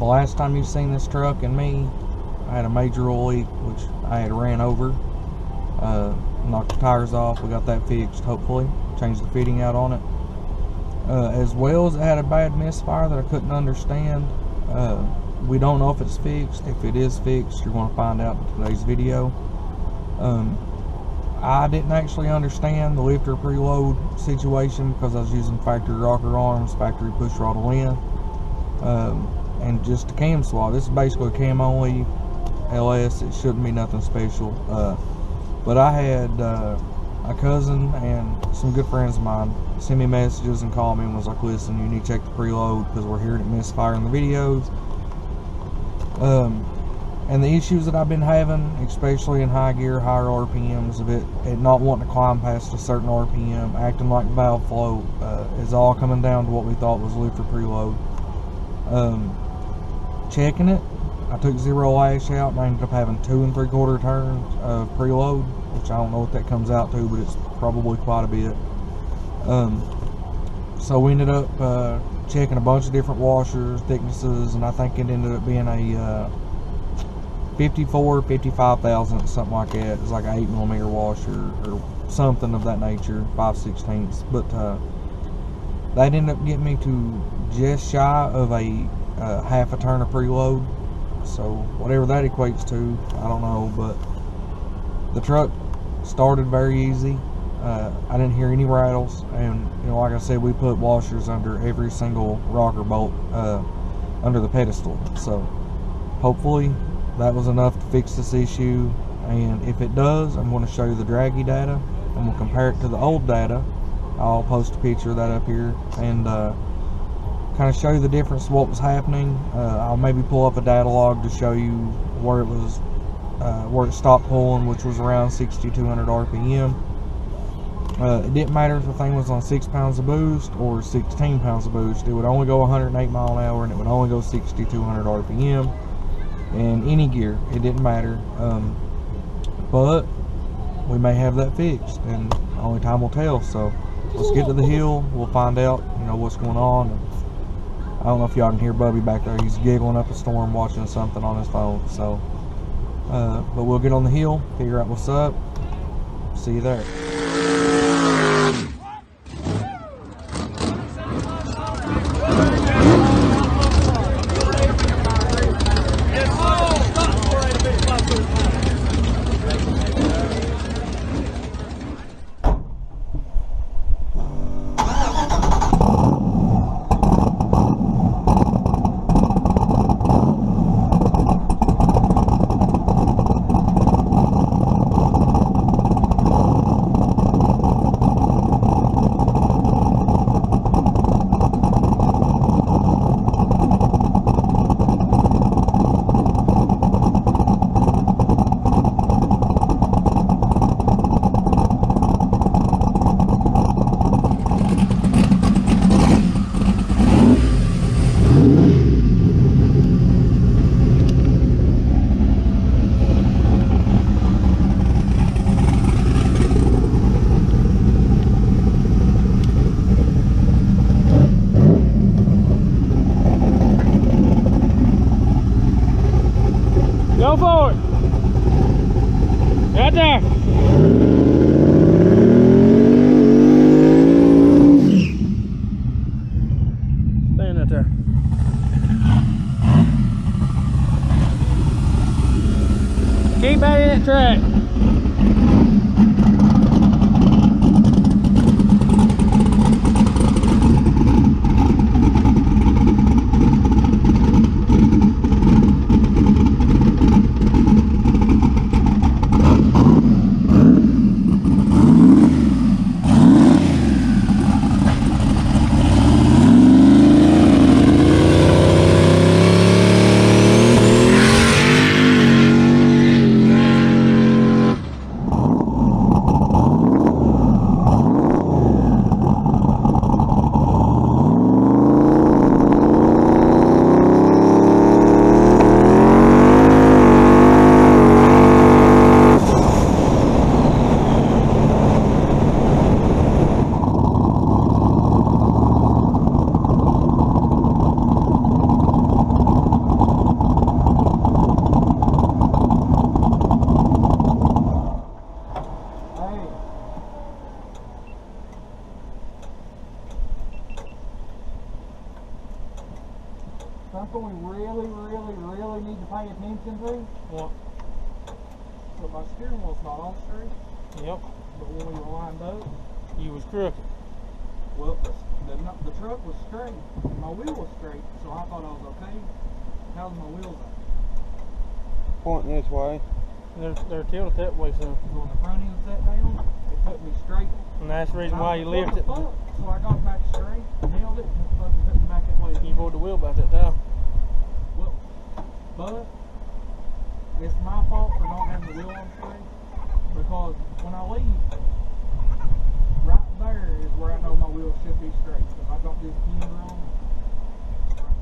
the last time you've seen this truck and me, I had a major oil leak, which I had ran over, knocked the tires off. We got that fixed, hopefully. Changed the fitting out on it. As well as it had a bad misfire that I couldn't understand. We don't know if it's fixed. If it is fixed, you're going to find out in today's video. I didn't actually understand the lifter preload situation because I was using factory rocker arms, factory push throttle in, and just a cam swap. This is basically a cam only LS. It shouldn't be nothing special. But I had a cousin and some good friends of mine send me messages and call me and was like, listen, you need to check the preload because we're hearing it misfire in the videos. And the issues that I've been having, especially in high gear, higher RPMs, of it not wanting to climb past a certain RPM, acting like valve flow, is all coming down to what we thought was lifter preload. Checking it, I took 0 lash out and I ended up having 2 3/4 turns of preload, which I don't know what that comes out to, but it's probably quite a bit. So we ended up checking a bunch of different washers, thicknesses, and I think it ended up being a 55 thousandths, something like that. It's like an 8mm washer or something of that nature, 5/16. But that ended up getting me to just shy of a half a turn of preload. So whatever that equates to, I don't know. But the truck started very easy. I didn't hear any rattles, and like I said, we put washers under every single rocker bolt under the pedestal. So hopefully that was enough to fix this issue, and if it does, I'm going to show you the draggy data and we'll compare it to the old data. I'll post a picture of that up here and kind of show you the difference of what was happening. I'll maybe pull up a data log to show you where it was, where it stopped pulling, which was around 6,200 RPM. It didn't matter if the thing was on 6 pounds of boost or 16 pounds of boost. It would only go 108 mile an hour and it would only go 6,200 RPM. In any gear, it didn't matter. But we may have that fixed, and only time will tell. So let's get to the hill. We'll find out, what's going on. And I don't know if y'all can hear Bubby back there. He's giggling up a storm, watching something on his phone. So, but we'll get on the hill, figure out what's up. See you there. Go for it. Right there. Stand right there. Keep that in that track. Something we really need to pay attention to. What? So my steering wheel's not on straight, Yep. but when we were lined up, You was crooked. well, the truck was straight, and my wheel was straight, so I thought I was okay. How's my wheels at? Pointing this way. They're tilted that way, so. So when the front end sat down, it put me straight. And that's the reason And I why was you like, lifted it. "What the fuck?" So I got it back straight, nailed it, and fucking put me back that way. You pulled the wheel back that time. Well, but it's my fault for not having the wheel on straight, because when I leave, right there is where I know my wheel should be straight, because I got this pin wrong.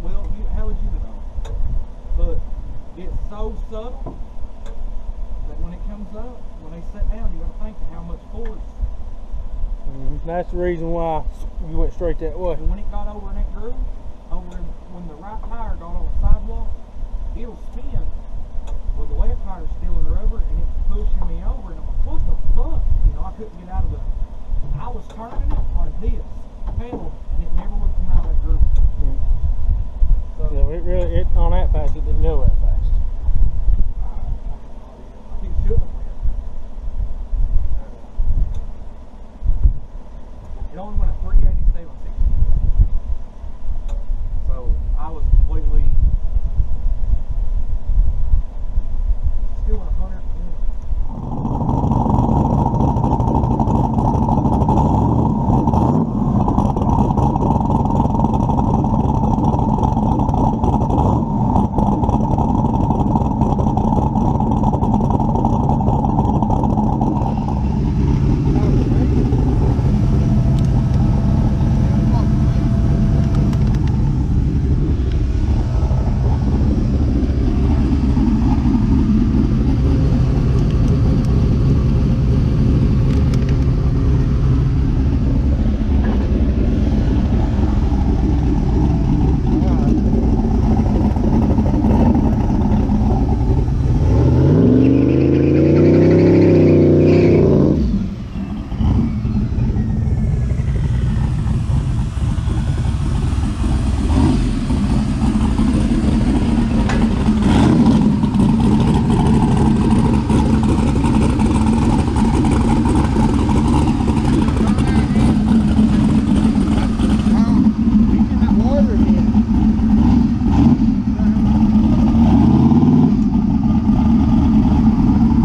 Well, how would you know? But it's so subtle that when it comes up, when they sit down, you got to think of how much force. That's the reason why you went straight that way. And when it got over in that groove, when the right tire got on the sidewalk, it'll spin. Well, the left tire's still in the rubber, and it's pushing me over, and I'm like, what the fuck? You know, I couldn't get out of the. I was turning it like this, pedal, and it never would come out of that groove. So, Yeah, it on that fast, it didn't go that fast. it should have went. It only went at 387. So I was completely still at 100.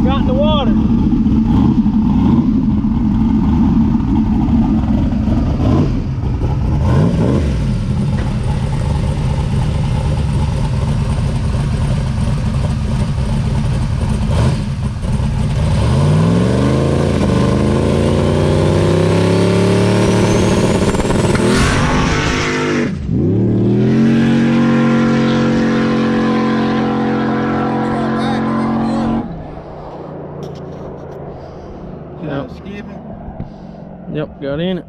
Got in the water. Yep, got in it.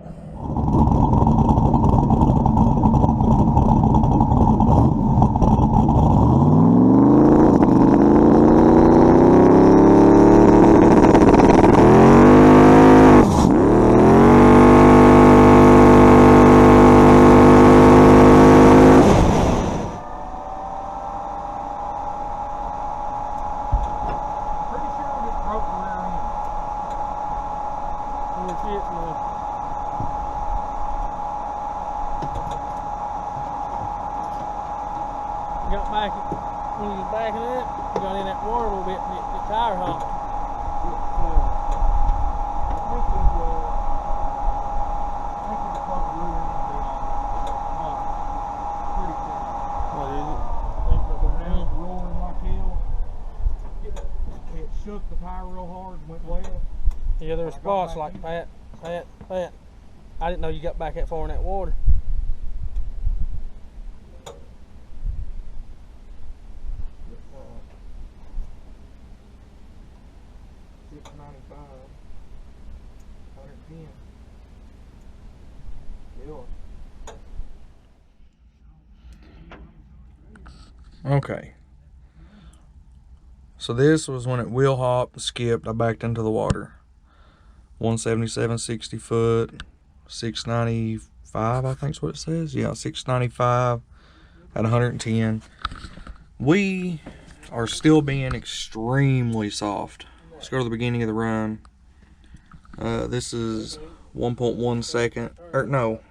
Pretty sure it broke the rear end. Got back when you was backing up, you got in that water a little bit and the tire hopped. I think it broke the rear end pretty quick. What is it? Now it's roaring like hell. It shook the tire real hard and went left. Yeah, there were spots like Pat. I didn't know you got back that far in that water. $695, 110. Yeah. Okay. So this was when it wheel hopped and skipped. I backed into the water. 177 60 foot, 695, I think is what it says. Yeah, 695, at 110. We are still being extremely soft. Let's go to the beginning of the run. This is 1.1 second, or no,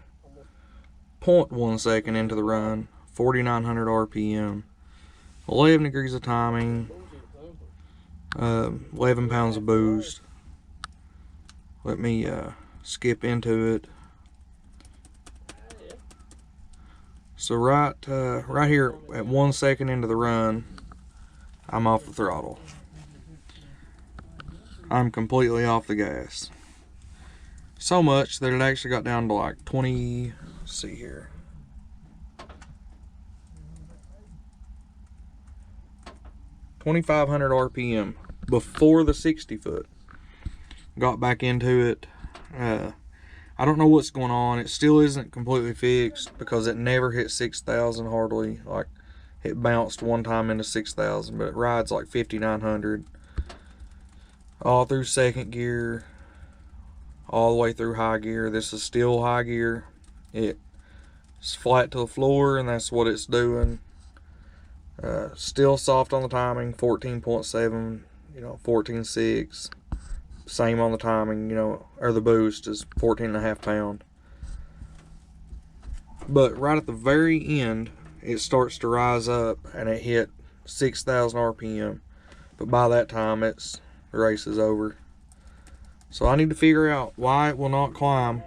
0.1 second into the run, 4,900 RPM, 11 degrees of timing, 11 pounds of boost. Let me skip into it. So right here at 1 second into the run, I'm off the throttle. I'm completely off the gas. So much that it actually got down to like 20, let's see here. $2,500 RPM before the 60 foot. Got back into it. I don't know what's going on. It still isn't completely fixed because it never hit 6,000 hardly. Like, it bounced one time into 6,000, but it rides like 5,900 all through second gear, all the way through high gear. This is still high gear. It's flat to the floor, and that's what it's doing. Still soft on the timing, 14.7, 14.6. Same on the timing, or the boost is 14.5 pound. But right at the very end, it starts to rise up, and it hit 6,000 RPM. But by that time, the race is over. So I need to figure out why it will not climb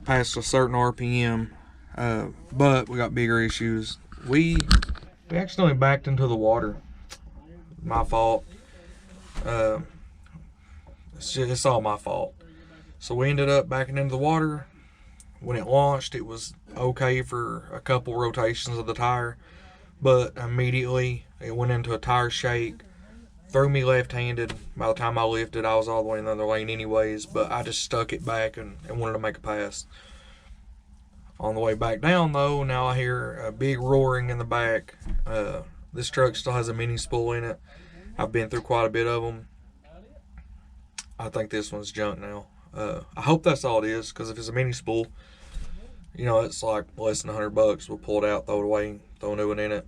past a certain RPM. But we got bigger issues. We accidentally backed into the water. My fault. It's all my fault. So we ended up backing into the water. When it launched, it was okay for a couple rotations of the tire, but immediately it went into a tire shake, threw me left-handed. By the time I lifted, I was all the way in the other lane anyways, but I just stuck it back and wanted to make a pass. On the way back down though, now I hear a big roaring in the back. This truck still has a mini spool in it. I've been through quite a bit of them. I think this one's junk now. I hope that's all it is, because if it's a mini spool, it's like less than $100. We'll pull it out, throw it away, throw a new one in it.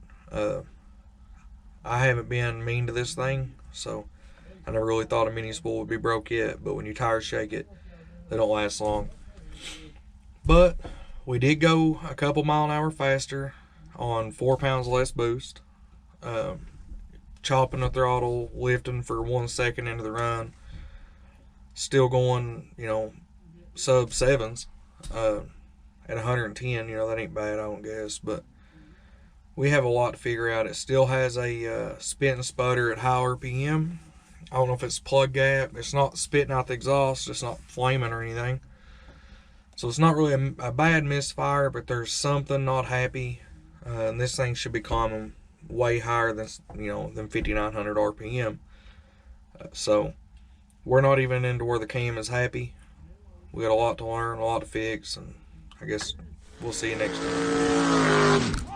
I haven't been mean to this thing, so I never really thought a mini spool would be broke yet, but when you tire shake it, they don't last long. But we did go a couple mile/hour faster on 4 pounds less boost. Chopping the throttle, lifting for 1 second into the run. Still going, sub 7s. At 110, that ain't bad, I don't guess. But we have a lot to figure out. It still has a spit and sputter at high RPM. I don't know if it's plug gap. It's not spitting out the exhaust. It's not flaming or anything. So it's not really a bad misfire, but there's something not happy. And this thing should be climbing way higher than 5,900 RPM. So we're not even into where the cam is happy. We got a lot to learn, a lot to fix, and I guess we'll see you next time.